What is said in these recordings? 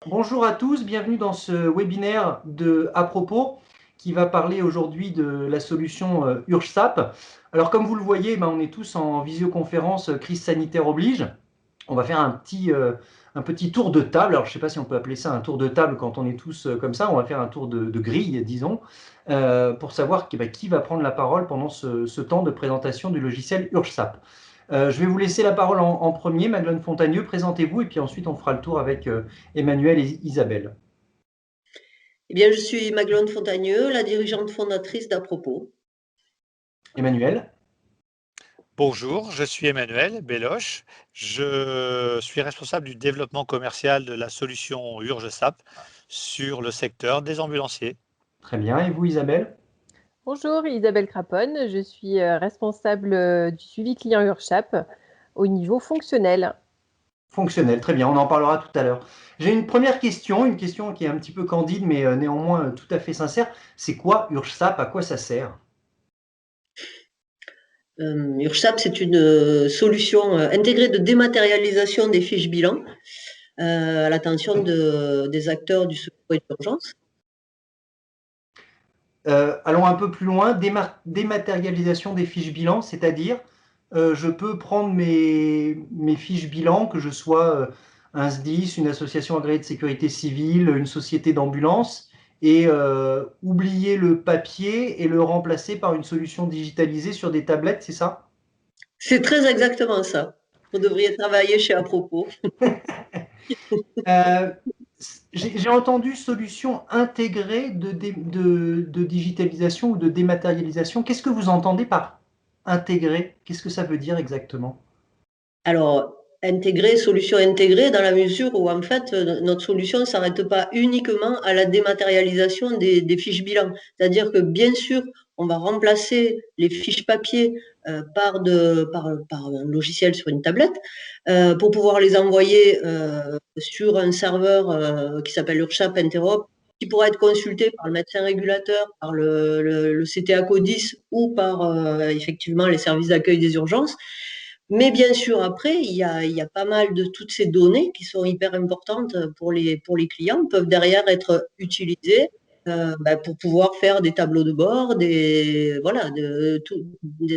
Bonjour à tous, bienvenue dans ce webinaire de À propos qui va parler aujourd'hui de la solution UrgeSAP. Alors comme vous le voyez, on est tous en visioconférence, crise sanitaire oblige. On va faire un petit tour de table. Alors je ne sais pas si on peut appeler ça un tour de table quand on est tous comme ça. On va faire un tour de grille, disons, pour savoir qui va prendre la parole pendant ce temps de présentation du logiciel UrgeSAP. Je vais vous laisser la parole en premier. Madeleine Fontagneux, présentez-vous et puis ensuite on fera le tour avec Emmanuel et Isabelle. Eh bien, je suis Magdeleine Fontagneux, la dirigeante fondatrice d'À propos. Emmanuel. Bonjour, je suis Emmanuel Belloche. Je suis responsable du développement commercial de la solution UrgeSAP sur le secteur des ambulanciers. Très bien. Et vous, Isabelle? Bonjour, Isabelle Craponne. Je suis responsable du suivi client UrgeSAP au niveau fonctionnel. Fonctionnel, très bien. On en parlera tout à l'heure. J'ai une première question, une question qui est un petit peu candide, mais néanmoins tout à fait sincère. C'est quoi UrgeSAP? À quoi ça sert? UrgeSAP, c'est une solution intégrée de dématérialisation des fiches bilan à l'attention des acteurs du secours et de l'urgence. Allons un peu plus loin. Dématérialisation des fiches bilan, c'est-à-dire je peux prendre mes fiches bilan, que je sois un SDIS, une association agréée de sécurité civile, une société d'ambulance, et oublier le papier et le remplacer par une solution digitalisée sur des tablettes, c'est ça? C'est très exactement ça. Vous devriez travailler chez À propos. Euh, j'ai entendu solution intégrée de digitalisation ou de dématérialisation. Qu'est-ce que vous entendez par intégrer? Qu'est-ce que ça veut dire exactement? Alors, solution intégrée dans la mesure où, en fait, notre solution ne s'arrête pas uniquement à la dématérialisation des fiches bilan. C'est-à-dire que, bien sûr, on va remplacer les fiches papier par un logiciel sur une tablette pour pouvoir les envoyer sur un serveur qui s'appelle URSHAP Interop, qui pourra être consulté par le médecin régulateur, par le CTA CODIS ou par effectivement les services d'accueil des urgences. Mais bien sûr, après, il y a pas mal de toutes ces données qui sont hyper importantes pour les clients, peuvent derrière être utilisées pour pouvoir faire des tableaux de bord, des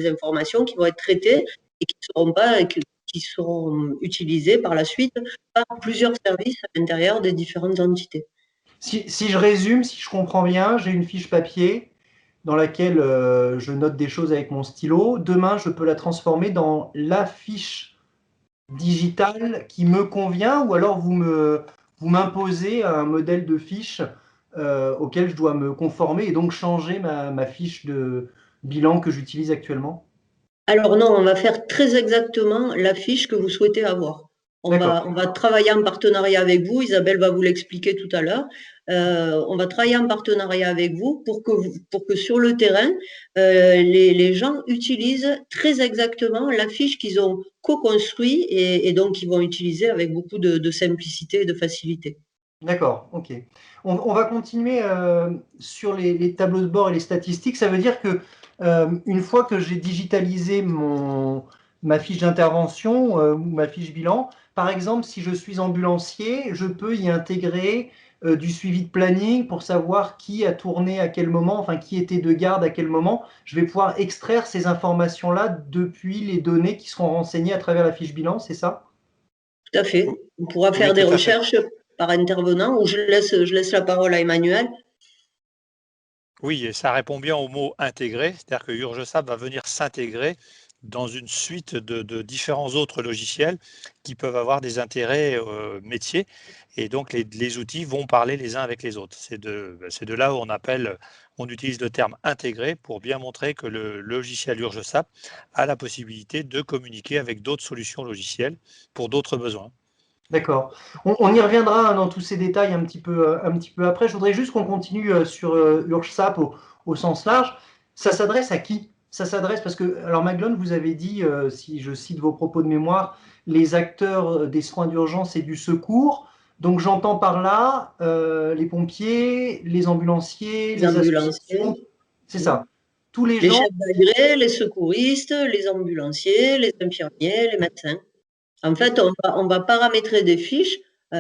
informations qui vont être traitées et qui seront utilisées par la suite par plusieurs services à l'intérieur des différentes entités. Si je résume, si je comprends bien, j'ai une fiche papier dans laquelle je note des choses avec mon stylo. Demain, je peux la transformer dans la fiche digitale qui me convient, ou alors vous m'imposez un modèle de fiche auquel je dois me conformer et donc changer ma fiche de bilan que j'utilise actuellement. Alors non, on va faire très exactement la fiche que vous souhaitez avoir. On va travailler en partenariat avec vous, Isabelle va vous l'expliquer tout à l'heure. On va travailler en partenariat avec vous pour que sur le terrain, les gens utilisent très exactement la fiche qu'ils ont co-construit et donc qu'ils vont utiliser avec beaucoup de simplicité et de facilité. D'accord, ok. On va continuer sur les tableaux de bord et les statistiques. Ça veut dire que une fois que j'ai digitalisé ma fiche d'intervention ou ma fiche bilan, par exemple, si je suis ambulancier, je peux y intégrer du suivi de planning pour savoir qui a tourné à quel moment, enfin qui était de garde à quel moment. Je vais pouvoir extraire ces informations-là depuis les données qui seront renseignées à travers la fiche bilan, c'est ça? Tout à fait. On pourra faire Oui, des tout à fait. recherches par intervenant ou je laisse la parole à Emmanuel. Oui, et ça répond bien au mot intégrer, c'est-à-dire que UrgeSAP va venir s'intégrer dans une suite de différents autres logiciels qui peuvent avoir des intérêts métiers, et donc les outils vont parler les uns avec les autres. C'est de là où on utilise le terme intégrer pour bien montrer que le logiciel UrgeSAP a la possibilité de communiquer avec d'autres solutions logicielles pour d'autres besoins. D'accord. On y reviendra dans tous ces détails un petit peu après. Je voudrais juste qu'on continue sur UrgeSAP au sens large. Ça s'adresse à qui? Ça s'adresse parce que, alors Maglone, vous avez dit, si je cite vos propos de mémoire, les acteurs des soins d'urgence et du secours. Donc j'entends par là les pompiers, les ambulanciers, Les les associations. ambulanciers. C'est ça. Tous les Les gens. chefs d'agrès, les secouristes, les ambulanciers, les infirmiers, les médecins. En fait, on va paramétrer des fiches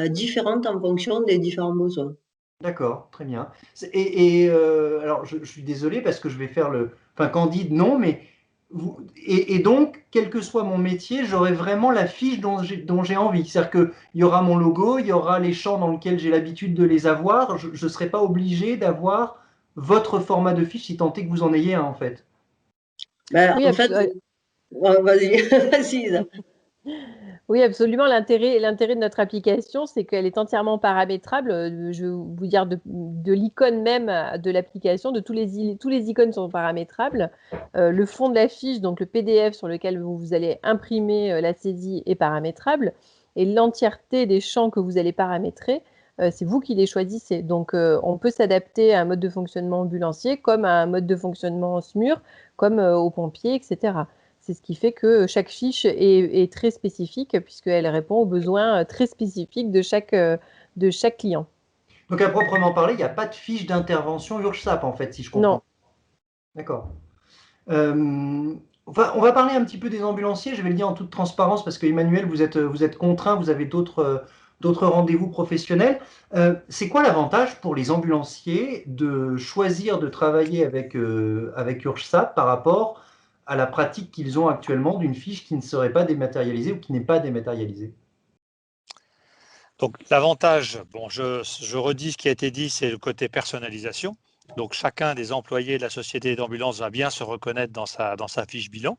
différentes en fonction des différents besoins. D'accord, très bien. Alors, je suis désolé parce que je vais faire enfin, Candide, non, mais et donc, quel que soit mon métier, j'aurai vraiment la fiche dont j'ai envie. C'est-à-dire qu'il y aura mon logo, il y aura les champs dans lesquels j'ai l'habitude de les avoir. Je ne serai pas obligé d'avoir votre format de fiche si tant est que vous en ayez un, en fait. Ben, Oui, en fait, vas-y, vas-y, Isa. Oui, absolument. L'intérêt de notre application, c'est qu'elle est entièrement paramétrable. Je vais vous dire de l'icône même de l'application, tous les icônes sont paramétrables. Le fond de la fiche, donc le PDF sur lequel vous allez imprimer la saisie est paramétrable. Et l'entièreté des champs que vous allez paramétrer, c'est vous qui les choisissez. Donc, on peut s'adapter à un mode de fonctionnement ambulancier comme à un mode de fonctionnement SMUR, comme aux pompiers, etc. C'est ce qui fait que chaque fiche est très spécifique puisqu'elle répond aux besoins très spécifiques de chaque client. Donc, à proprement parler, il n'y a pas de fiche d'intervention URSSAP, en fait, si je comprends. Non. D'accord. On va parler un petit peu des ambulanciers, je vais le dire en toute transparence parce que Emmanuel, vous êtes contraint, vous avez d'autres rendez-vous professionnels. C'est quoi l'avantage pour les ambulanciers de choisir de travailler avec URSSAP par rapport à la pratique qu'ils ont actuellement d'une fiche qui ne serait pas dématérialisée ou qui n'est pas dématérialisée? Donc l'avantage, bon, je redis ce qui a été dit, c'est le côté personnalisation. Donc chacun des employés de la société d'ambulance va bien se reconnaître dans sa fiche bilan.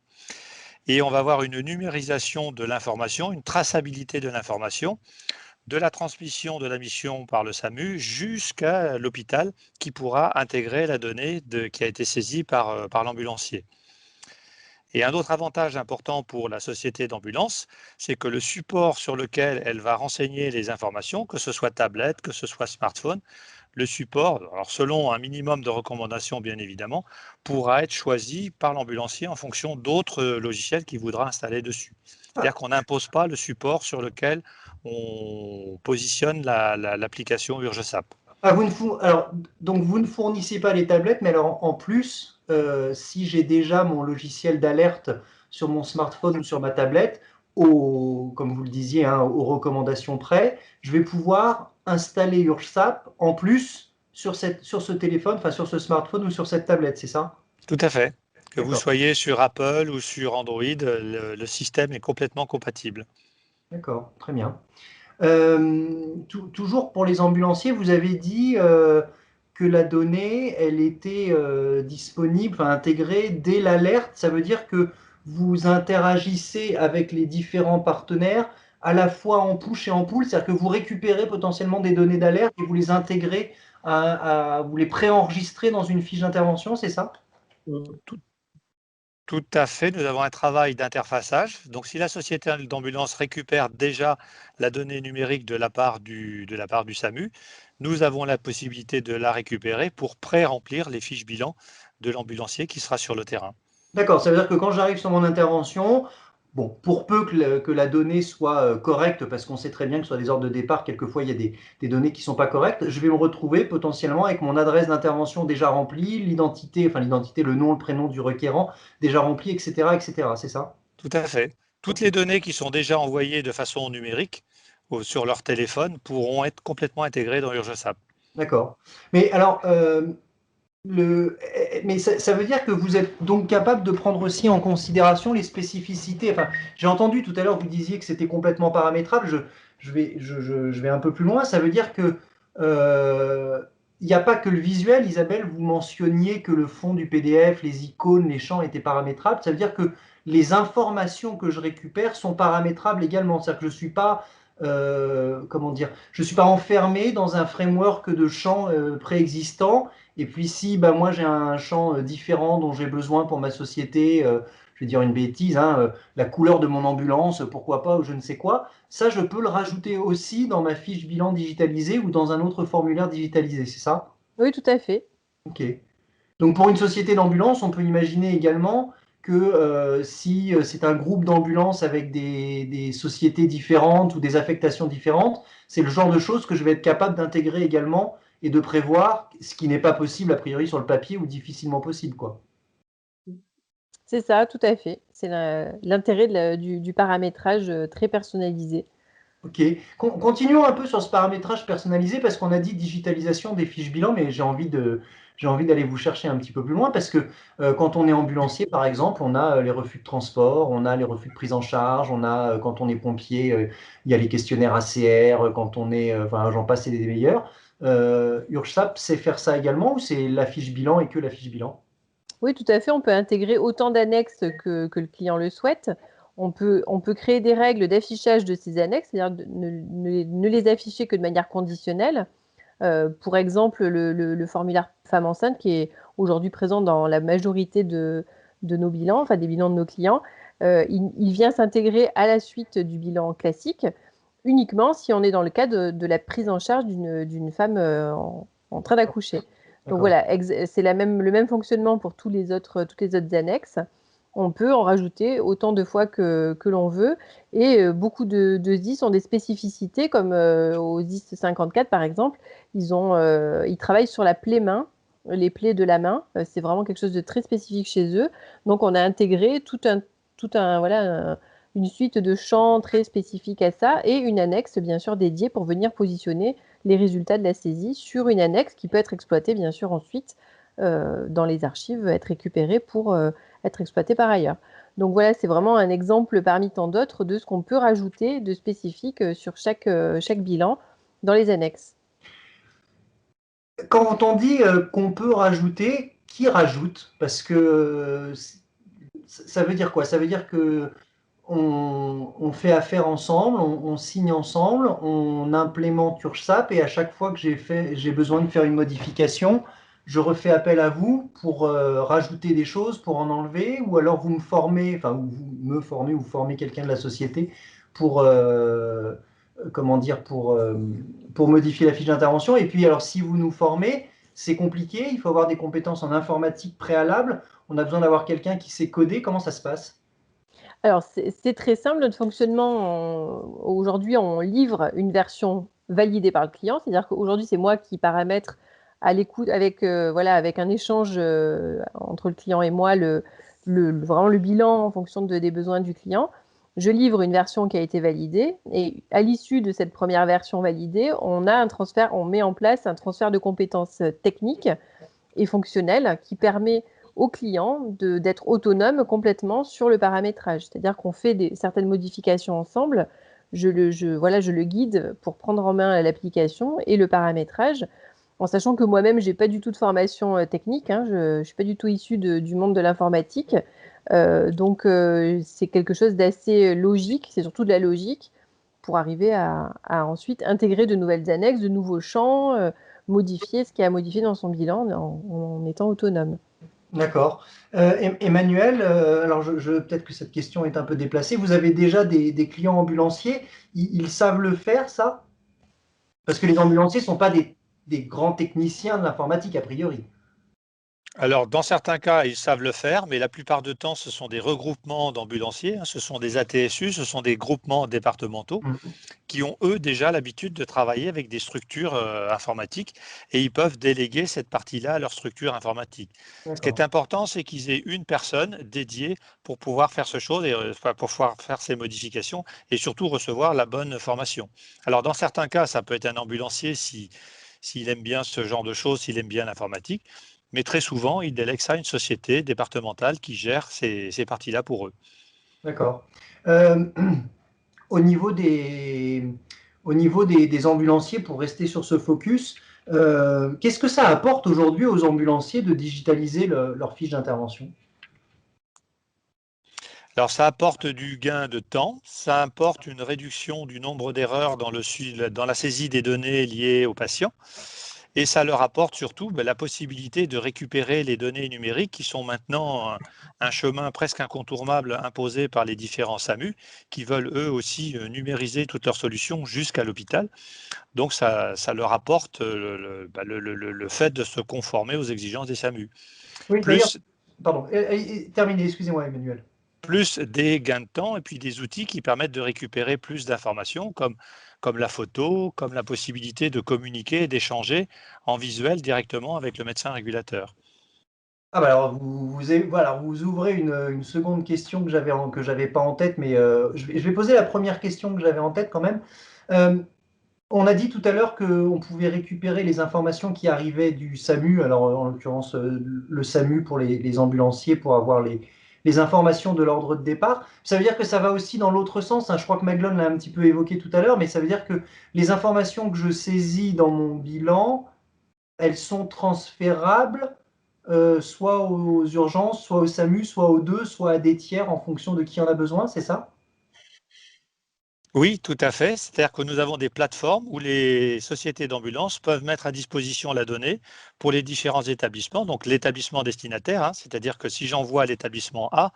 Et on va avoir une numérisation de l'information, une traçabilité de l'information, de la transmission de la mission par le SAMU jusqu'à l'hôpital qui pourra intégrer la donnée qui a été saisie par l'ambulancier. Et un autre avantage important pour la société d'ambulance, c'est que le support sur lequel elle va renseigner les informations, que ce soit tablette, que ce soit smartphone, le support, alors selon un minimum de recommandations bien évidemment, pourra être choisi par l'ambulancier en fonction d'autres logiciels qu'il voudra installer dessus. C'est-à-dire qu'on n'impose pas le support sur lequel on positionne l'application UrgeSAP. Ah, donc vous ne fournissez pas les tablettes, mais alors en plus, si j'ai déjà mon logiciel d'alerte sur mon smartphone ou sur ma tablette, comme vous le disiez, hein, aux recommandations près, je vais pouvoir installer UrgeSAP en plus sur ce téléphone, enfin sur ce smartphone ou sur cette tablette, c'est ça? Tout à fait. Que vous D'accord, soyez sur Apple ou sur Android, le système est complètement compatible. d'accord, très bien. Toujours pour les ambulanciers, vous avez dit que la donnée, elle était disponible, enfin, intégrée dès l'alerte. Ça veut dire que vous interagissez avec les différents partenaires à la fois en push et en pull, c'est-à-dire que vous récupérez potentiellement des données d'alerte et vous les intégrez, vous les préenregistrez dans une fiche d'intervention, c'est ça? Tout, tout à fait. Nous avons un travail d'interfaçage. Donc, si la société d'ambulance récupère déjà la donnée numérique de la part du SAMU, nous avons la possibilité de la récupérer pour pré-remplir les fiches bilan de l'ambulancier qui sera sur le terrain. D'accord, ça veut dire que quand j'arrive sur mon intervention, bon, pour peu que la donnée soit correcte, parce qu'on sait très bien que sur des ordres de départ, quelquefois il y a des données qui ne sont pas correctes, je vais me retrouver potentiellement avec mon adresse d'intervention déjà remplie, l'identité, le nom, le prénom du requérant déjà rempli, etc., etc. C'est ça? Tout à fait. Toutes Ok. les données qui sont déjà envoyées de façon numérique sur leur téléphone pourront être complètement intégrées dans UrgeSAP. D'accord. Mais alors, mais ça veut dire que vous êtes donc capable de prendre aussi en considération les spécificités. Enfin, j'ai entendu tout à l'heure, vous disiez que c'était complètement paramétrable. Je vais un peu plus loin. Ça veut dire que il n'y a pas que le visuel. Isabelle, vous mentionniez que le fond du PDF, les icônes, les champs étaient paramétrables. Ça veut dire que les informations que je récupère sont paramétrables également. C'est-à-dire que je ne suis pas, comment dire, je suis pas enfermé dans un framework de champs préexistants. Et puis si bah, moi j'ai un champ différent dont j'ai besoin pour ma société, je vais dire une bêtise, hein, la couleur de mon ambulance, pourquoi pas, ou je ne sais quoi, ça je peux le rajouter aussi dans ma fiche bilan digitalisée ou dans un autre formulaire digitalisé, c'est ça? Oui, tout à fait. Ok. Donc pour une société d'ambulance, on peut imaginer également que si c'est un groupe d'ambulances avec des sociétés différentes ou des affectations différentes, c'est le genre de choses que je vais être capable d'intégrer également et de prévoir, ce qui n'est pas possible a priori sur le papier ou difficilement possible, quoi. C'est ça, tout à fait. C'est l'intérêt du paramétrage très personnalisé. Ok. Continuons un peu sur ce paramétrage personnalisé parce qu'on a dit digitalisation des fiches bilan, mais j'ai envie d'aller vous chercher un petit peu plus loin parce que quand on est ambulancier, par exemple, on a les refus de transport, on a les refus de prise en charge, on a quand on est pompier, il y a les questionnaires ACR, quand on est, enfin, j'en passe et des meilleurs. URSSAF sait faire ça également ou c'est la fiche bilan et que la fiche bilan? Oui, tout à fait. On peut intégrer autant d'annexes que le client le souhaite. On peut créer des règles d'affichage de ces annexes, c'est-à-dire ne les afficher que de manière conditionnelle. Pour exemple, le formulaire femme enceinte qui est aujourd'hui présent dans la majorité de nos bilans, enfin des bilans de nos clients, il vient s'intégrer à la suite du bilan classique uniquement si on est dans le cas de la prise en charge d'une femme en train d'accoucher. Donc D'accord. voilà, c'est le même fonctionnement pour toutes les autres annexes. On peut en rajouter autant de fois que l'on veut. Et beaucoup de SDIS ont des spécificités, comme au SDIS 54 par exemple, ils travaillent sur la plaie-main, les plaies de la main. C'est vraiment quelque chose de très spécifique chez eux. Donc on a intégré une suite de champs très spécifiques à ça et une annexe bien sûr dédiée pour venir positionner les résultats de la saisie sur une annexe qui peut être exploitée bien sûr ensuite dans les archives, être récupérée pour être exploitée par ailleurs. Donc voilà, c'est vraiment un exemple parmi tant d'autres de ce qu'on peut rajouter de spécifique sur chaque bilan dans les annexes. Quand on dit qu'on peut rajouter, qui rajoute? Parce que ça veut dire quoi? Ça veut dire que on fait affaire ensemble, on signe ensemble, on implémente URSSAP et à chaque fois que j'ai besoin de faire une modification, je refais appel à vous pour rajouter des choses, pour en enlever, ou alors vous me formez, enfin ou vous me formez ou vous formez quelqu'un de la société pour comment dire pour modifier la fiche d'intervention. Et puis alors si vous nous formez, c'est compliqué, il faut avoir des compétences en informatique préalables, on a besoin d'avoir quelqu'un qui sait coder, comment ça se passe? Alors, c'est très simple. Notre fonctionnement, aujourd'hui, on livre une version validée par le client. C'est-à-dire qu'aujourd'hui, c'est moi qui paramètre à l'écoute avec, avec un échange entre le client et moi, vraiment le bilan en fonction des besoins du client. Je livre une version qui a été validée et à l'issue de cette première version validée, on met en place un transfert de compétences techniques et fonctionnelle qui permet au client d'être autonome complètement sur le paramétrage. C'est-à-dire qu'on fait certaines modifications ensemble. Je le guide pour prendre en main l'application et le paramétrage, en sachant que moi-même, je n'ai pas du tout de formation technique. Hein, je ne suis pas du tout issue du monde de l'informatique. Donc, c'est quelque chose d'assez logique. C'est surtout de la logique pour arriver à ensuite intégrer de nouvelles annexes, de nouveaux champs, modifier ce qu'il y a à modifier dans son bilan en étant autonome. D'accord. Emmanuel, alors peut-être que cette question est un peu déplacée. Vous avez déjà des clients ambulanciers, ils savent le faire, ça? Parce que les ambulanciers ne sont pas des grands techniciens de l'informatique, a priori. Alors, dans certains cas, ils savent le faire, mais la plupart du temps, ce sont des regroupements d'ambulanciers, hein, ce sont des ATSU, ce sont des groupements départementaux Mhm. qui ont, eux, déjà l'habitude de travailler avec des structures informatiques et ils peuvent déléguer cette partie-là à leur structure informatique. Ce qui est D'accord. important, c'est qu'ils aient une personne dédiée pour pouvoir faire ce chose et pour pouvoir faire ces modifications et surtout recevoir la bonne formation. Alors, dans certains cas, ça peut être un ambulancier s'il aime bien ce genre de choses, s'il aime bien l'informatique. Mais très souvent, il délègue ça à une société départementale qui gère ces parties-là pour eux. D'accord. Euh, au niveau des ambulanciers, pour rester sur ce focus, qu'est-ce que ça apporte aujourd'hui aux ambulanciers de digitaliser leur fiche d'intervention? Alors, ça apporte du gain de temps, ça apporte une réduction du nombre d'erreurs dans la saisie des données liées aux patients, et ça leur apporte surtout la possibilité de récupérer les données numériques qui sont maintenant un chemin presque incontournable imposé par les différents SAMU qui veulent eux aussi numériser toutes leurs solutions jusqu'à l'hôpital. Donc, ça leur apporte le fait de se conformer aux exigences des SAMU. Oui, d'ailleurs, Plus pardon, terminez, excusez-moi, Emmanuel. plus des gains de temps et puis des outils qui permettent de récupérer plus d'informations comme la photo, comme la possibilité de communiquer et d'échanger en visuel directement avec le médecin régulateur. Ah bah alors voilà, vous ouvrez une seconde question que j'avais pas en tête, mais je vais poser la première question que j'avais en tête quand même. Euh, on a dit tout à l'heure qu'on pouvait récupérer les informations qui arrivaient du SAMU, alors en l'occurrence le SAMU pour les ambulanciers pour avoir les informations de l'ordre de départ. Ça veut dire que ça va aussi dans l'autre sens, hein. Je crois que Maglone l'a un petit peu évoqué tout à l'heure, mais ça veut dire que les informations que je saisis dans mon bilan, elles sont transférables soit aux urgences, soit au SAMU, soit aux deux, soit à des tiers en fonction de qui en a besoin, c'est ça? Oui, tout à fait. C'est-à-dire que nous avons des plateformes où les sociétés d'ambulance peuvent mettre à disposition la donnée pour les différents établissements. Donc l'établissement destinataire, hein, c'est-à-dire que si j'envoie à l'établissement A,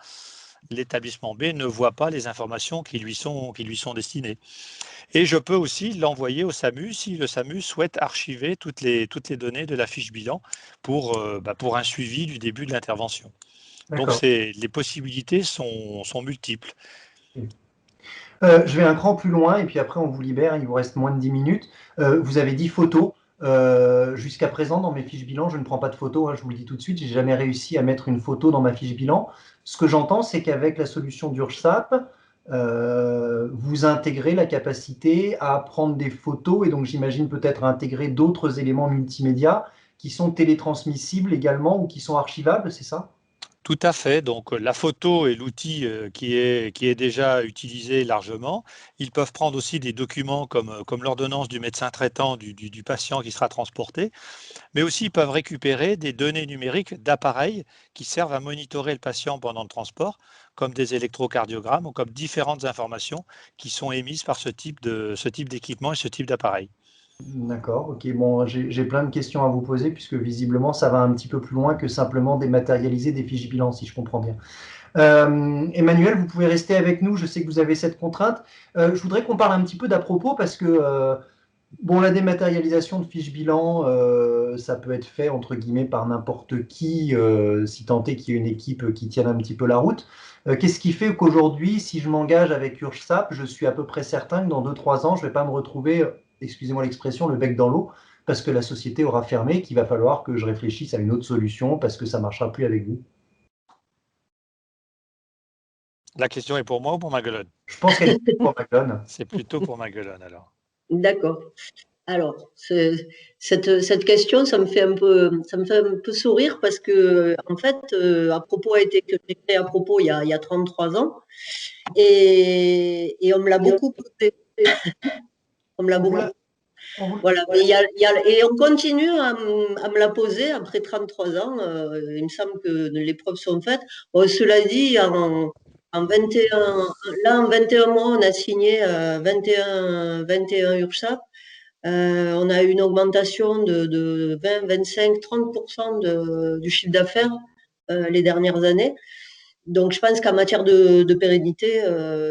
l'établissement B ne voit pas les informations qui lui sont destinées. Et je peux aussi l'envoyer au SAMU si le SAMU souhaite archiver toutes les données de la fiche bilan pour un suivi du début de l'intervention. Donc D'accord. les possibilités sont multiples. Je vais un cran plus loin et puis après on vous libère, il vous reste moins de 10 minutes. Vous avez dit photos. Jusqu'à présent, dans mes fiches bilan, je ne prends pas de photos, hein, je vous le dis tout de suite, j'ai jamais réussi à mettre une photo dans ma fiche bilan. Ce que j'entends, c'est qu'avec la solution d'URSSAP, vous intégrez la capacité à prendre des photos et donc j'imagine peut-être à intégrer d'autres éléments multimédia qui sont télétransmissibles également ou qui sont archivables, c'est ça? Tout à fait. Donc, la photo est l'outil qui est déjà utilisé largement. Ils peuvent prendre aussi des documents comme l'ordonnance du médecin traitant du patient qui sera transporté, mais aussi ils peuvent récupérer des données numériques d'appareils qui servent à monitorer le patient pendant le transport, comme des électrocardiogrammes ou comme différentes informations qui sont émises par ce type d'équipement et ce type d'appareil. D'accord, ok. Bon, j'ai plein de questions à vous poser puisque visiblement ça va un petit peu plus loin que simplement dématérialiser des fiches bilan, si je comprends bien. Emmanuel, vous pouvez rester avec nous. Je sais que vous avez cette contrainte. Je voudrais qu'on parle un petit peu d'à propos parce que bon, la dématérialisation de fiches bilan, ça peut être fait entre guillemets par n'importe qui, si tant est qu'il y ait une équipe qui tienne un petit peu la route. Qu'est-ce qui fait qu'aujourd'hui, si je m'engage avec URSSAP, je suis à peu près certain que dans 2-3 ans, je ne vais pas me retrouver, excusez-moi l'expression, le bec dans l'eau, parce que la société aura fermé, qu'il va falloir que je réfléchisse à une autre solution parce que ça ne marchera plus avec vous. La question est pour moi ou pour Maguelone? Je pense qu'elle est pour Macron. C'est plutôt pour Maguelone alors. D'accord. Alors, cette question, ça me fait un peu sourire parce que, en fait, à propos a été créé à propos il y a 33 ans et on me l'a beaucoup posé. On me l'a On vous beaucoup. l'a- on vous- Voilà. Mais et on continue à me la poser après 33 ans. Il me semble que les preuves sont faites. Bon, cela dit, en 21, là, en 21 mois, on a signé 21 URSSAF. On a eu une augmentation de 20, 25, 30% du chiffre d'affaires les dernières années. Donc, je pense qu'en matière de pérennité,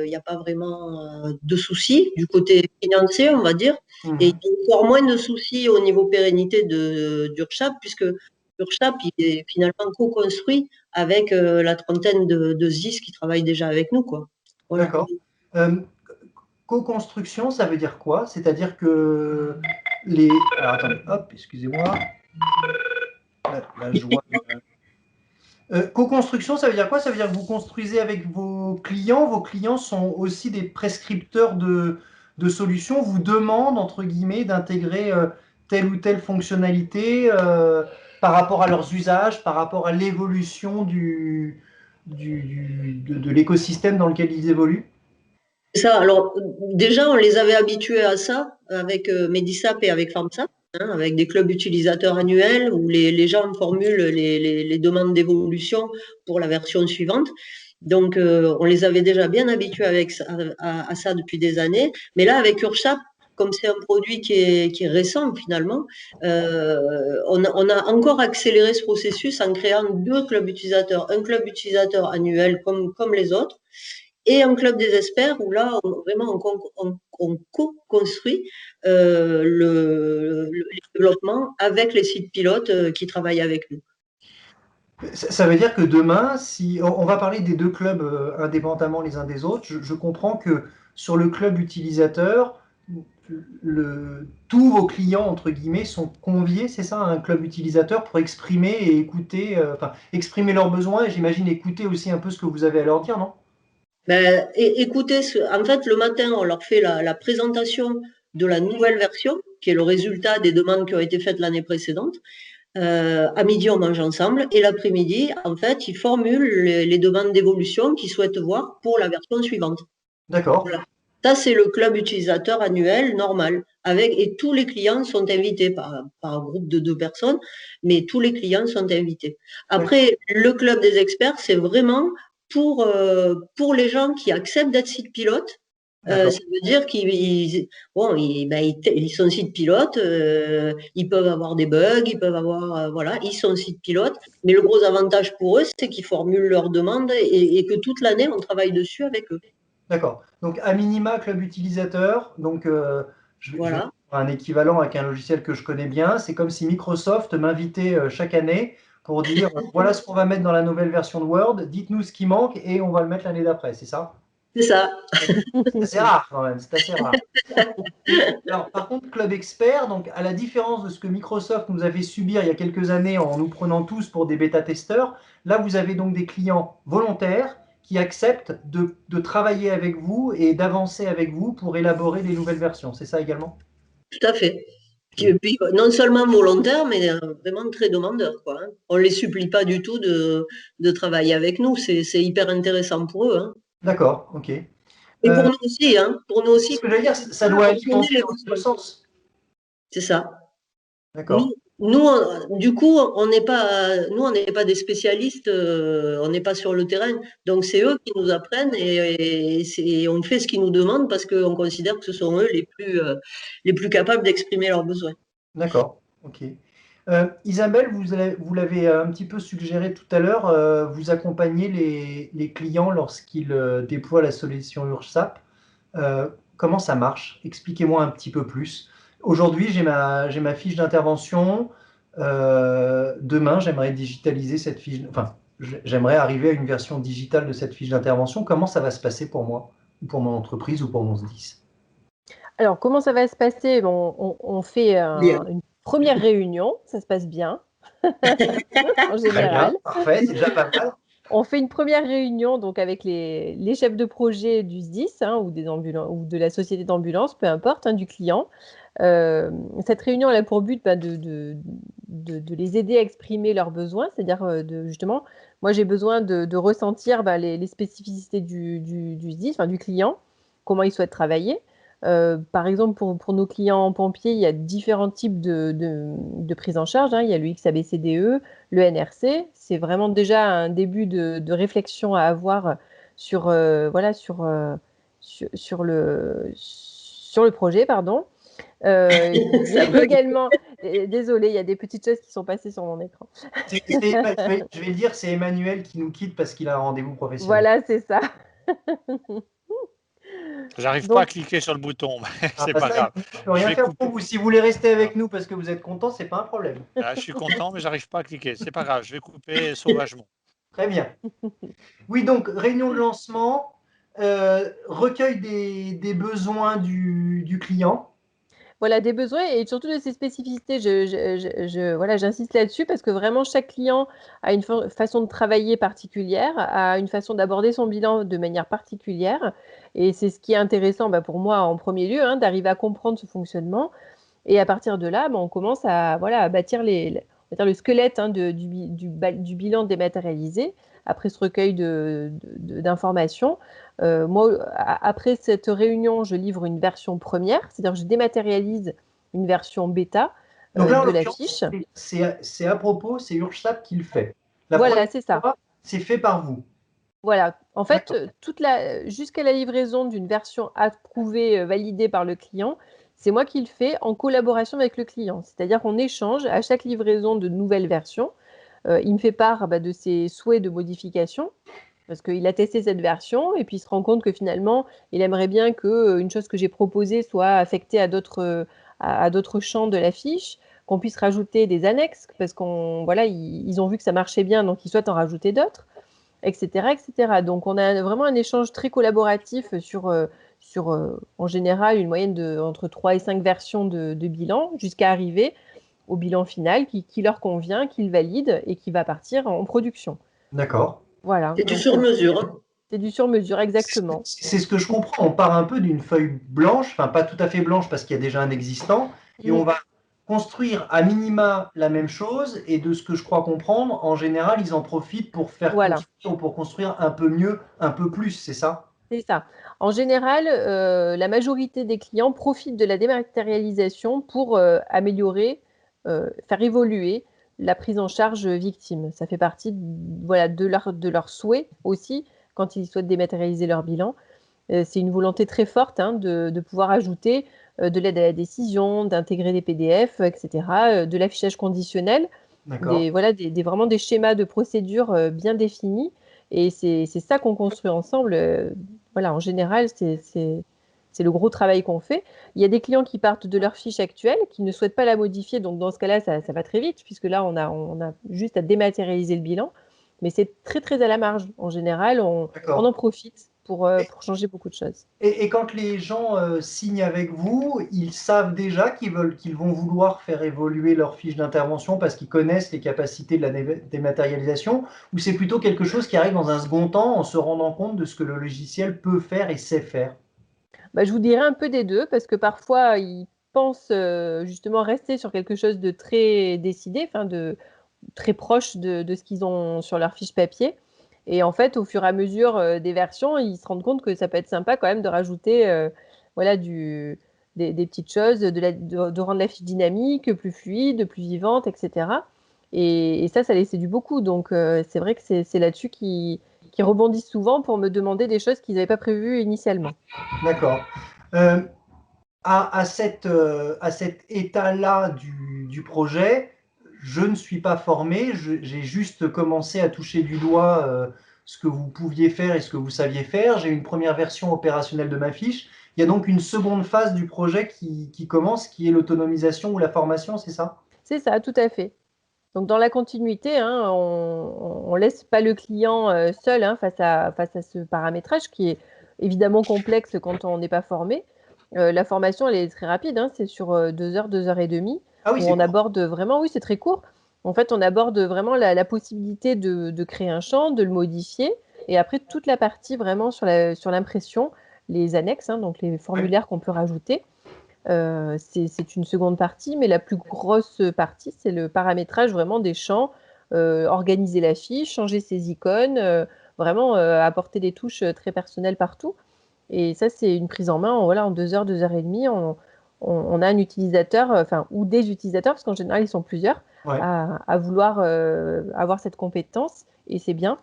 il n'y a pas vraiment de soucis du côté financier, on va dire. Et il Mhm. y a encore moins de soucis au niveau pérennité d'URSSAF, puisque URSSAF il est finalement co-construit avec la trentaine de SDIS qui travaillent déjà avec nous, quoi. Voilà. D'accord. Euh, Co-construction, ça veut dire quoi? C'est-à-dire que les... Alors attendez, hop, excusez-moi. La joie. Co-construction, ça veut dire quoi? Ça veut dire que vous construisez avec vos clients. Vos clients sont aussi des prescripteurs de solutions, vous demandent, entre guillemets, d'intégrer telle ou telle fonctionnalité par rapport à leurs usages, par rapport à l'évolution de l'écosystème dans lequel ils évoluent. Ça, alors déjà, on les avait habitués à ça avec Medisap et avec FarmSap, hein, avec des clubs utilisateurs annuels où les gens formulent les demandes d'évolution pour la version suivante. Donc, on les avait déjà bien habitués à ça depuis des années. Mais là, avec URSAP, comme c'est un produit qui est récent finalement, on a encore accéléré ce processus en créant deux clubs utilisateurs, un club utilisateur annuel comme les autres et un club des experts où là, vraiment, on co-construit les développements avec les sites pilotes qui travaillent avec nous. Ça veut dire que demain, si on va parler des deux clubs indépendamment les uns des autres, je comprends que sur le club utilisateur, tous vos clients, entre guillemets, sont conviés, c'est ça, à un club utilisateur pour exprimer et écouter, exprimer leurs besoins et j'imagine écouter aussi un peu ce que vous avez à leur dire, non? Ben, écoutez, en fait, le matin, on leur fait la présentation de la nouvelle version, qui est le résultat des demandes qui ont été faites l'année précédente. À midi, on mange ensemble et l'après-midi, en fait, ils formulent les demandes d'évolution qu'ils souhaitent voir pour la version suivante. D'accord. Voilà. Ça, c'est le club utilisateur annuel normal. Et tous les clients sont invités par un groupe de 2 personnes, mais tous les clients sont invités. Après, le club des experts, c'est vraiment pour les gens qui acceptent d'être site pilote. Ça veut dire qu'ils sont site pilotes, ils peuvent avoir des bugs, ils peuvent avoir voilà, ils sont site pilotes. Mais le gros avantage pour eux, c'est qu'ils formulent leurs demandes et que toute l'année on travaille dessus avec eux. D'accord. Donc, à minima, club utilisateur. Donc, je vais Voilà. faire un équivalent avec un logiciel que je connais bien. C'est comme si Microsoft m'invitait chaque année pour dire voilà ce qu'on va mettre dans la nouvelle version de Word, dites-nous ce qui manque et on va le mettre l'année d'après, c'est ça? C'est ça. C'est assez rare quand même, c'est assez rare. Alors, par contre, Club Expert, donc à la différence de ce que Microsoft nous avait subir il y a quelques années en nous prenant tous pour des bêta-testeurs, là vous avez donc des clients volontaires qui acceptent de travailler avec vous et d'avancer avec vous pour élaborer des nouvelles versions. C'est ça également? Tout à fait. Et puis, non seulement volontaires, mais vraiment très demandeurs, quoi, hein. On les supplie pas du tout de travailler avec nous. C'est hyper intéressant pour eux, hein. D'accord, ok. Et pour nous aussi, hein. Pour nous aussi. Ce que je veux dire, ça doit alimenter dans le sens. C'est ça. D'accord. Du coup, on n'est pas des spécialistes, on n'est pas sur le terrain. Donc, c'est eux qui nous apprennent et on fait ce qu'ils nous demandent parce qu'on considère que ce sont eux les plus capables d'exprimer leurs besoins. D'accord, ok. Isabelle, vous l'avez un petit peu suggéré tout à l'heure, vous accompagnez les clients lorsqu'ils déploient la solution URSAP. Comment ça marche? Expliquez-moi un petit peu plus. Aujourd'hui, j'ai ma fiche d'intervention. Demain, j'aimerais digitaliser cette fiche. Enfin, j'aimerais arriver à une version digitale de cette fiche d'intervention. Comment ça va se passer pour moi, ou pour mon entreprise, ou pour mon SDIS? Alors, comment ça va se passer? Bon, on fait une première réunion, ça se passe bien, en Très général. bien, parfait, c'est déjà pas mal. On fait une première réunion donc avec les chefs de projet du SDIS ou de la société d'ambulance, peu importe, du client. Cette réunion elle a pour but de les aider à exprimer leurs besoins, c'est-à-dire justement, moi j'ai besoin de ressentir les spécificités du SDIS, du client, comment il souhaite travailler. Par exemple, pour nos clients pompiers, il y a différents types de prise en charge. Il y a le XABCDE, le NRC. C'est vraiment déjà un début de réflexion à avoir sur le projet, pardon. Également, désolée, il y a des petites choses qui sont passées sur mon écran. Je vais le dire, c'est Emmanuel qui nous quitte parce qu'il a un rendez-vous professionnel. Voilà, c'est ça. J'arrive pas à cliquer sur le bouton, mais c'est pas grave. Je peux rien faire pour vous. Si vous voulez rester avec nous parce que vous êtes content, c'est pas un problème. Je suis content, mais j'arrive pas à cliquer. C'est pas grave, je vais couper sauvagement. Très bien. Oui, donc réunion de lancement, recueil des besoins du client. Voilà, des besoins et surtout de ses spécificités. Voilà, j'insiste là-dessus parce que vraiment, chaque client a une façon de travailler particulière, a une façon d'aborder son bilan de manière particulière. Et c'est ce qui est intéressant pour moi en premier lieu, d'arriver à comprendre ce fonctionnement. Et à partir de là, on commence à bâtir le squelette du bilan dématérialisé après ce recueil d'informations. Moi, après cette réunion, je livre une version première, c'est-à-dire que je dématérialise une version bêta de la fiche. C'est à propos, c'est URSAP qui le fait. Voilà, c'est ça. C'est fait par vous. Voilà. En fait, jusqu'à la livraison d'une version approuvée, validée par le client, c'est moi qui le fais en collaboration avec le client. C'est-à-dire qu'on échange à chaque livraison de nouvelles versions. Il me fait part de ses souhaits de modification parce qu'il a testé cette version et puis il se rend compte que finalement, il aimerait bien qu'une chose que j'ai proposée soit affectée à d'autres champs de la fiche, qu'on puisse rajouter des annexes parce ils ont vu que ça marchait bien, donc ils souhaitent en rajouter d'autres, etc., etc. Donc, on a vraiment un échange très collaboratif sur en général une moyenne entre 3 et 5 versions de bilan jusqu'à arriver au bilan final qui leur convient, qu'ils valident et qui va partir en production. D'accord. Voilà. C'est du sur-mesure. C'est du sur-mesure, exactement. C'est ce que je comprends. On part un peu d'une feuille blanche, enfin pas tout à fait blanche parce qu'il y a déjà un existant, et on va construire à minima la même chose. Et de ce que je crois comprendre, en général, ils en profitent pour faire construire ou pour construire un peu mieux, un peu plus, c'est ça? C'est ça. En général, la majorité des clients profitent de la dématérialisation pour améliorer, faire évoluer la prise en charge victime. Ça fait partie de leur souhait aussi quand ils souhaitent dématérialiser leur bilan. C'est une volonté très forte de pouvoir ajouter de l'aide à la décision, d'intégrer des PDF, etc., de l'affichage conditionnel, vraiment des schémas de procédure bien définis. Et c'est ça qu'on construit ensemble. En général, c'est le gros travail qu'on fait. Il y a des clients qui partent de leur fiche actuelle, qui ne souhaitent pas la modifier. Donc, dans ce cas-là, ça va très vite, puisque là, on a juste à dématérialiser le bilan. Mais c'est très, très à la marge. En général, on en profite pour changer beaucoup de choses. Et quand les gens signent avec vous, ils savent déjà qu'ils vont vouloir faire évoluer leur fiche d'intervention parce qu'ils connaissent les capacités de la dématérialisation, ou c'est plutôt quelque chose qui arrive dans un second temps en se rendant compte de ce que le logiciel peut faire et sait faire? Je vous dirais un peu des deux, parce que parfois, ils pensent justement rester sur quelque chose de très décidé, de très proche de ce qu'ils ont sur leur fiche papier. Et en fait, au fur et à mesure des versions, ils se rendent compte que ça peut être sympa quand même de rajouter des petites choses, de rendre la fiche dynamique, plus fluide, plus vivante, etc. Et ça les séduit beaucoup. Donc, c'est vrai que c'est là-dessus qu'ils rebondissent souvent pour me demander des choses qu'ils n'avaient pas prévues initialement. D'accord. À cet état-là du projet, je ne suis pas formé, j'ai juste commencé à toucher du doigt ce que vous pouviez faire et ce que vous saviez faire. J'ai une première version opérationnelle de ma fiche. Il y a donc une seconde phase du projet qui commence, qui est l'autonomisation ou la formation, c'est ça? C'est ça, tout à fait. Donc, dans la continuité, on ne laisse pas le client seul face à ce paramétrage qui est évidemment complexe quand on n'est pas formé. La formation, elle est très rapide, c'est sur 2 heures, 2 heures et demie, Ah oui, où on aborde vraiment, oui, c'est très court. En fait, on aborde vraiment la possibilité de créer un champ, de le modifier, et après toute la partie vraiment sur l'impression, les annexes, donc les formulaires qu'on peut rajouter. C'est une seconde partie, mais la plus grosse partie, c'est le paramétrage vraiment des champs, organiser la fiche, changer ses icônes, vraiment apporter des touches très personnelles partout. Et ça, c'est une prise en main en 2 heures, 2 heures et demie. On a un utilisateur, ou des utilisateurs, parce qu'en général, ils sont plusieurs, à vouloir avoir cette compétence, et c'est bien.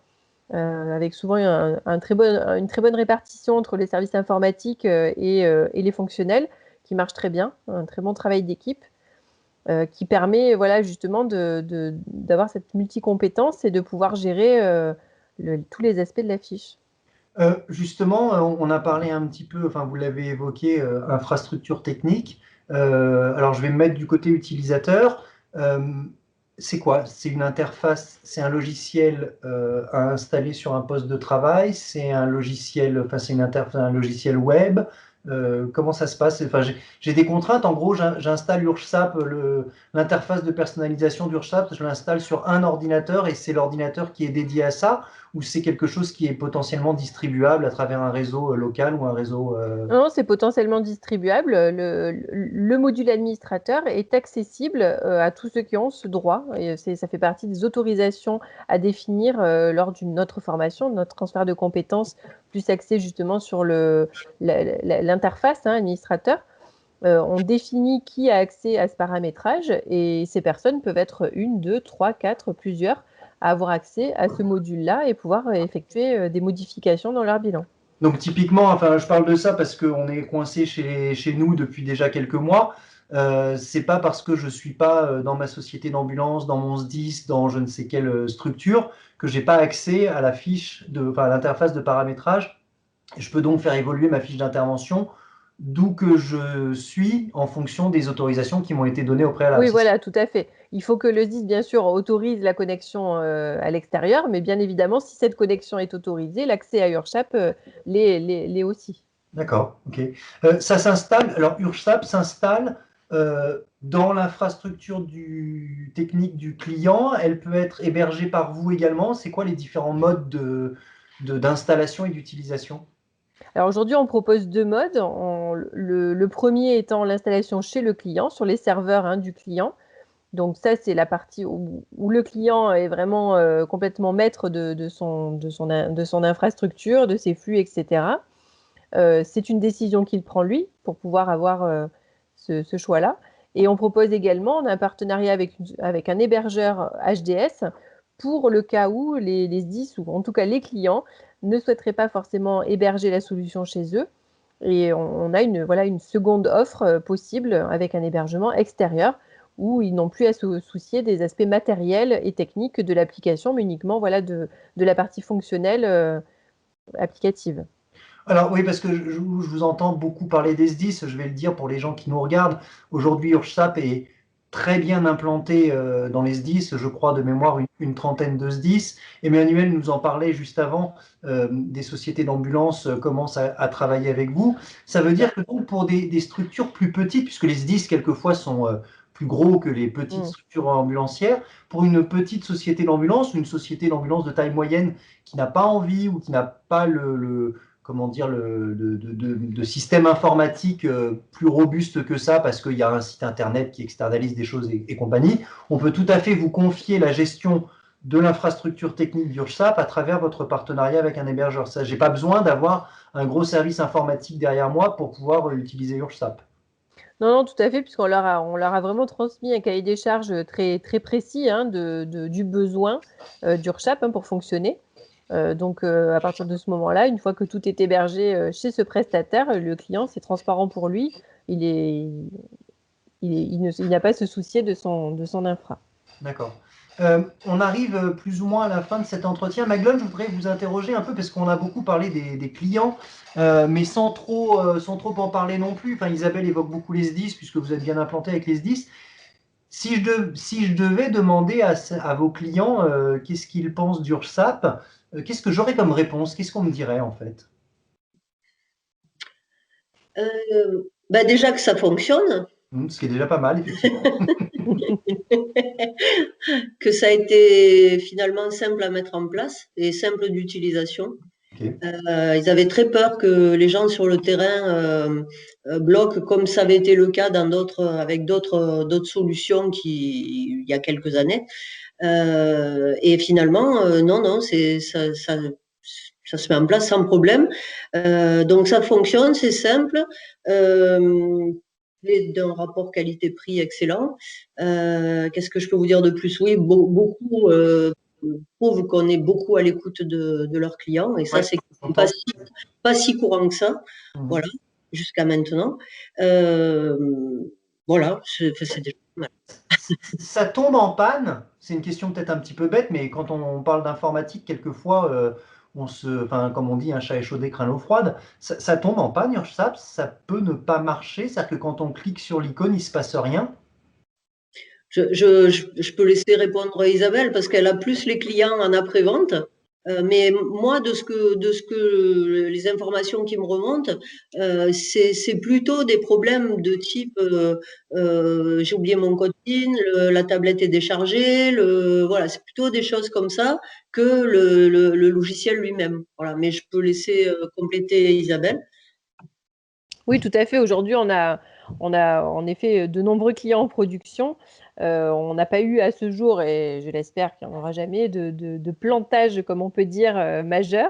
Avec souvent une très bonne répartition entre les services informatiques et les fonctionnels, qui marche très bien, un très bon travail d'équipe qui permet justement d'avoir cette multi-compétence et de pouvoir gérer tous les aspects de la fiche. Justement, on a parlé un petit peu, enfin vous l'avez évoqué, infrastructure technique. Alors je vais me mettre du côté utilisateur. C'est quoi? C'est une interface, c'est un logiciel à installer sur un poste de travail, c'est un logiciel, enfin c'est une interface, un logiciel web. Comment ça se passe? Enfin, j'ai des contraintes. En gros, j'installe URSAP, l'interface de personnalisation d'URSAP, je l'installe sur un ordinateur et c'est l'ordinateur qui est dédié à ça, ou c'est quelque chose qui est potentiellement distribuable à travers un réseau local ou un réseau... Non, c'est potentiellement distribuable. Le module administrateur est accessible à tous ceux qui ont ce droit. Et ça fait partie des autorisations à définir lors d'une autre formation, de notre transfert de compétences, plus axé justement sur l'interface administrateur. On définit qui a accès à ce paramétrage et ces personnes peuvent être 1, 2, 3, 4, plusieurs à avoir accès à ce module-là et pouvoir effectuer des modifications dans leur bilan. Donc typiquement, enfin, je parle de ça parce qu'on est coincé chez nous depuis déjà quelques mois. C'est pas parce que je suis pas dans ma société d'ambulance, dans mon SDIS, dans je ne sais quelle structure, que j'ai pas accès à la fiche à l'interface de paramétrage. Je peux donc faire évoluer ma fiche d'intervention d'où que je suis en fonction des autorisations qui m'ont été données au préalable. Oui, voilà, tout à fait. Il faut que le SDIS, bien sûr, autorise la connexion à l'extérieur, mais bien évidemment, si cette connexion est autorisée, l'accès à URSAP l'est aussi. D'accord, ok. Ça s'installe, alors URSAP s'installe dans l'infrastructure technique du client. Elle peut être hébergée par vous également. C'est quoi les différents modes d'installation et d'utilisation? Alors aujourd'hui, on propose 2 modes. Le premier étant l'installation chez le client, sur les serveurs du client. Donc ça, c'est la partie où le client est vraiment complètement maître de son infrastructure, de ses flux, etc. C'est une décision qu'il prend lui pour pouvoir avoir ce choix-là. Et on propose également, on a un partenariat avec un hébergeur HDS pour le cas où les SDIS, ou en tout cas les clients, ne souhaiteraient pas forcément héberger la solution chez eux. Et on a une seconde offre possible avec un hébergement extérieur où ils n'ont plus à se soucier des aspects matériels et techniques de l'application, mais uniquement de la partie fonctionnelle applicative. Alors oui, parce que je vous entends beaucoup parler des SDIS, je vais le dire pour les gens qui nous regardent. Aujourd'hui, URSAP est très bien implanté dans les SDIS, je crois de mémoire une trentaine de SDIS. Emmanuel nous en parlait juste avant, des sociétés d'ambulance commencent à travailler avec vous. Ça veut dire que donc, pour des structures plus petites, puisque les SDIS quelquefois sont plus gros que les petites structures ambulancières, pour une petite société d'ambulance ou une société d'ambulance de taille moyenne qui n'a pas envie ou qui n'a pas comment dire, de système informatique plus robuste que ça, parce qu'il y a un site internet qui externalise des choses et compagnie, on peut tout à fait vous confier la gestion de l'infrastructure technique d'URSAP à travers votre partenariat avec un hébergeur. Ça, j'ai pas besoin d'avoir un gros service informatique derrière moi pour pouvoir utiliser URSAP. Non, non, tout à fait, puisqu'on leur a vraiment transmis un cahier des charges très, très précis du besoin d'URSAP pour fonctionner. Donc, à partir de ce moment-là, une fois que tout est hébergé chez ce prestataire, le client, c'est transparent pour lui. Il n'a pas à se soucier de son infra. D'accord. On arrive plus ou moins à la fin de cet entretien. Maglone, je voudrais vous interroger un peu parce qu'on a beaucoup parlé des clients, mais sans trop en parler non plus. Enfin, Isabelle évoque beaucoup les SDIS puisque vous êtes bien implanté avec les SDIS. Si je devais demander à vos clients qu'est-ce qu'ils pensent d'URSAP, qu'est-ce que j'aurais comme réponse? Qu'est-ce qu'on me dirait en fait? Déjà que ça fonctionne. Ce qui est déjà pas mal, effectivement. Que ça a été finalement simple à mettre en place et simple d'utilisation. Okay. Ils avaient très peur que les gens sur le terrain bloquent, comme ça avait été le cas avec d'autres solutions il y a quelques années. Et finalement, non, ça se met en place sans problème. Donc ça fonctionne, c'est simple. D'un rapport qualité-prix excellent. Qu'est-ce que je peux vous dire de plus? Oui, beaucoup prouvent qu'on est beaucoup à l'écoute de leurs clients, et ça, c'est pas si courant que ça. Voilà, jusqu'à maintenant. Voilà, c'est déjà pas mal. Ça tombe en panne, c'est une question peut-être un petit peu bête, mais quand on parle d'informatique, quelquefois, comme on dit, un chat échaudé craint l'eau froide. Ça tombe en panne, URSAP, ça peut ne pas marcher, c'est-à-dire que quand on clique sur l'icône, il ne se passe rien. Je peux laisser répondre Isabelle parce qu'elle a plus les clients en après-vente. Mais moi, de ce que les informations qui me remontent, c'est plutôt des problèmes de type j'ai oublié mon code PIN, la tablette est déchargée, voilà, c'est plutôt des choses comme ça que le logiciel lui-même. Voilà, mais je peux laisser compléter Isabelle. Oui, tout à fait. Aujourd'hui, on a en effet de nombreux clients en production. On n'a pas eu à ce jour, et je l'espère qu'il n'y en aura jamais, de plantage, comme on peut dire, majeur.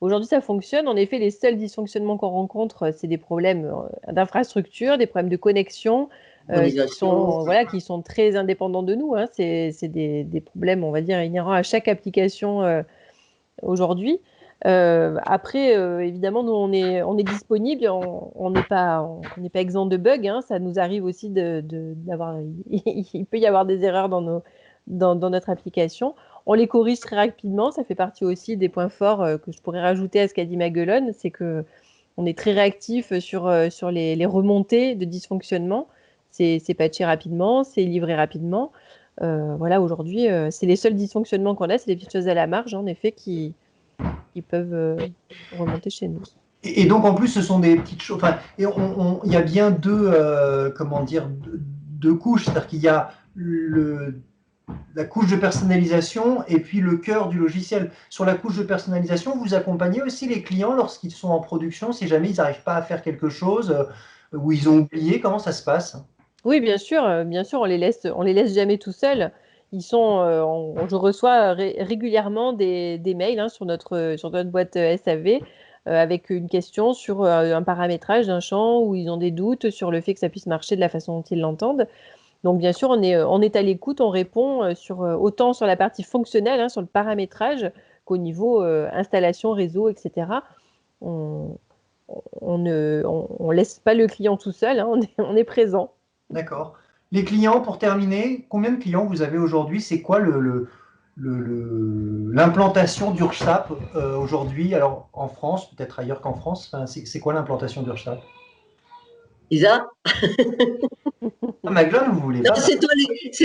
Aujourd'hui, ça fonctionne. En effet, les seuls dysfonctionnements qu'on rencontre, c'est des problèmes d'infrastructure, des problèmes de connexion, qui sont très indépendants de nous. C'est des problèmes, on va dire, inhérents à chaque application aujourd'hui. Après, évidemment, nous, on est disponible, on n'est pas exempt de bugs. Ça nous arrive aussi d'avoir, il peut y avoir des erreurs dans notre application. On les corrige très rapidement. Ça fait partie aussi des points forts que je pourrais rajouter à ce qu'a dit Maguelone, c'est que on est très réactif sur les remontées de dysfonctionnement. C'est patché rapidement, c'est livré rapidement. Voilà, aujourd'hui, c'est les seuls dysfonctionnements qu'on a, c'est des petites choses à la marge, en effet, qui peuvent remonter chez nous. Et donc, en plus, ce sont des petites choses. Enfin, et il y a bien deux couches. C'est-à-dire qu'il y a la couche de personnalisation et puis le cœur du logiciel. Sur la couche de personnalisation, vous accompagnez aussi les clients lorsqu'ils sont en production, si jamais ils n'arrivent pas à faire quelque chose ou ils ont oublié, comment ça se passe? Oui, bien sûr, on les laisse jamais tout seuls. Je reçois régulièrement des mails sur notre boîte SAV avec une question sur un paramétrage d'un champ où ils ont des doutes sur le fait que ça puisse marcher de la façon dont ils l'entendent. Donc, bien sûr, on est à l'écoute, on répond autant sur la partie fonctionnelle, sur le paramétrage, qu'au niveau installation, réseau, etc. On ne laisse pas le client tout seul, on est présent. D'accord. Les clients, pour terminer, combien de clients vous avez aujourd'hui? C'est quoi l'implantation d'URSSAP aujourd'hui? Alors, en France, peut-être ailleurs qu'en France, enfin, c'est quoi l'implantation d'URSSAP? Isa? Maglone, vous voulez Non, pas? c'est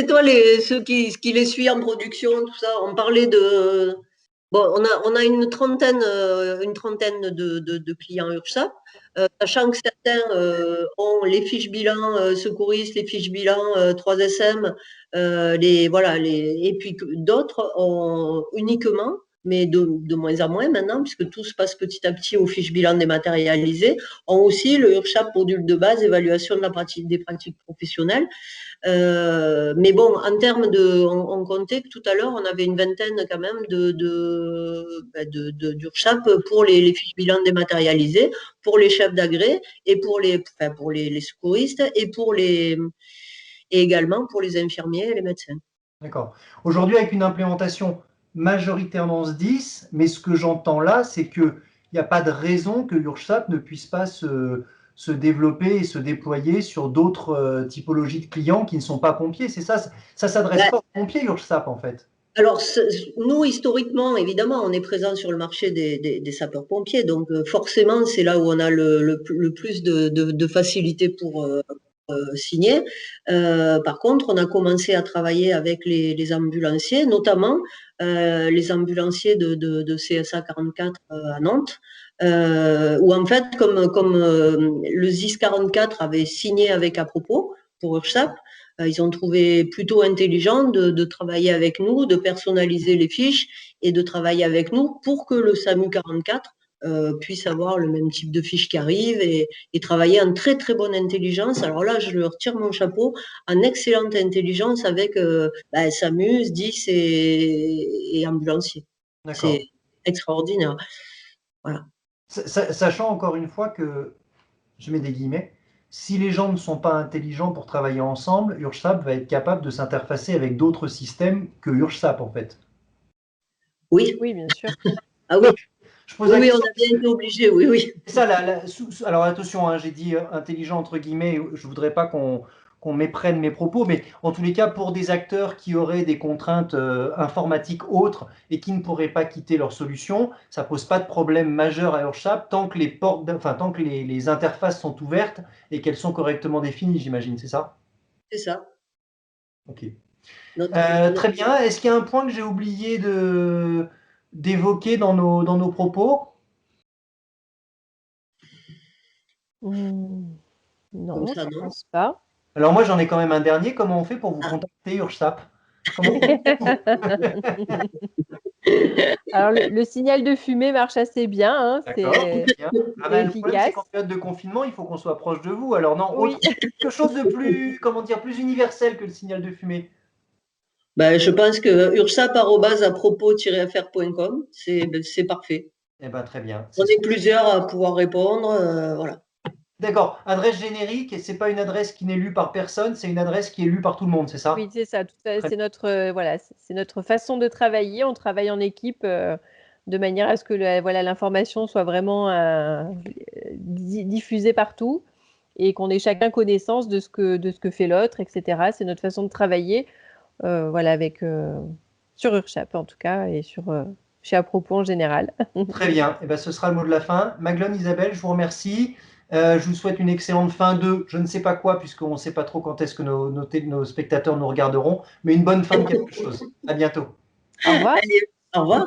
toi ceux qui les suivent en production, tout ça. On parlait de. Bon, on a une trentaine de clients URSSAP, sachant que certains ont les fiches bilan secouristes, les fiches bilan 3SM, et puis d'autres ont uniquement, mais de moins en moins maintenant, puisque tout se passe petit à petit aux fiches bilan dématérialisées, ont aussi le URSSAP module de base, évaluation des pratiques professionnelles. Mais bon, en termes on comptait que tout à l'heure, on avait une vingtaine quand même d'URSSAP pour les fiches bilan dématérialisées, pour les chefs d'agré et pour les secouristes et également pour les infirmiers et les médecins. D'accord. Aujourd'hui, avec une implémentation majoritairement SDIS, mais ce que j'entends là, c'est qu'il n'y a pas de raison que l'URSSAP ne puisse pas se développer et se déployer sur d'autres typologies de clients qui ne sont pas pompiers. C'est ça, ça s'adresse pas aux pompiers, l'URSSAP, en fait. Alors, nous, historiquement, évidemment, on est présent sur le marché des sapeurs-pompiers, donc forcément, c'est là où on a le plus de facilité pour signer. Par contre, on a commencé à travailler avec les ambulanciers, notamment les ambulanciers de CSA 44 à Nantes, où en fait, comme le ZIS 44 avait signé avec à propos pour URSSAP, ils ont trouvé plutôt intelligent de travailler avec nous, de personnaliser les fiches et de travailler avec nous pour que le SAMU 44 puisse avoir le même type de fiches qui arrivent et travailler en très très bonne intelligence. Alors là, je leur tire mon chapeau, en excellente intelligence avec SAMU, SDIS et ambulancier. C'est extraordinaire. Voilà. Sachant encore une fois que, je mets des guillemets, si les gens ne sont pas intelligents pour travailler ensemble, URSSAP va être capable de s'interfacer avec d'autres systèmes que URSSAP, en fait. Oui. Oui, bien sûr. Ah oui. Je pose la question. On a bien été obligé, oui, oui. Ça, alors attention, j'ai dit intelligent entre guillemets, je voudrais pas qu'on méprenne mes propos, mais en tous les cas, pour des acteurs qui auraient des contraintes informatiques autres et qui ne pourraient pas quitter leur solution, ça pose pas de problème majeur à URSSAP tant que tant que les interfaces sont ouvertes et qu'elles sont correctement définies, j'imagine, c'est ça? C'est ça. Ok. Très bien. Est-ce qu'il y a un point que j'ai oublié d'évoquer dans nos propos? Non, Ça, je ne pense pas. Alors moi, j'en ai quand même un dernier. Comment on fait pour vous contacter, URSSAP? Alors, le signal de fumée marche assez bien. C'est le problème, c'est efficace. qu'en période de confinement, il faut qu'on soit proche de vous. Alors non, Oui. quelque chose de plus, plus universel que le signal de fumée. Je pense que ursap@apropos-fr.com, c'est parfait. Eh ben, très bien. On est plusieurs à pouvoir répondre, voilà. D'accord. Adresse générique, et c'est pas une adresse qui n'est lue par personne, c'est une adresse qui est lue par tout le monde, c'est ça? Oui, c'est ça. C'est notre façon de travailler. On travaille en équipe de manière à ce que l'information soit vraiment diffusée partout et qu'on ait chacun connaissance de ce que fait l'autre, etc. C'est notre façon de travailler, sur URSSAP en tout cas et chez À propos en général. Très bien. Eh ben, ce sera le mot de la fin. Maglone, Isabelle, je vous remercie. Je vous souhaite une excellente fin de je ne sais pas quoi, puisqu'on ne sait pas trop quand est-ce que nos spectateurs nous regarderont, mais une bonne fin de quelque chose. À bientôt. Au revoir. Allez, au revoir.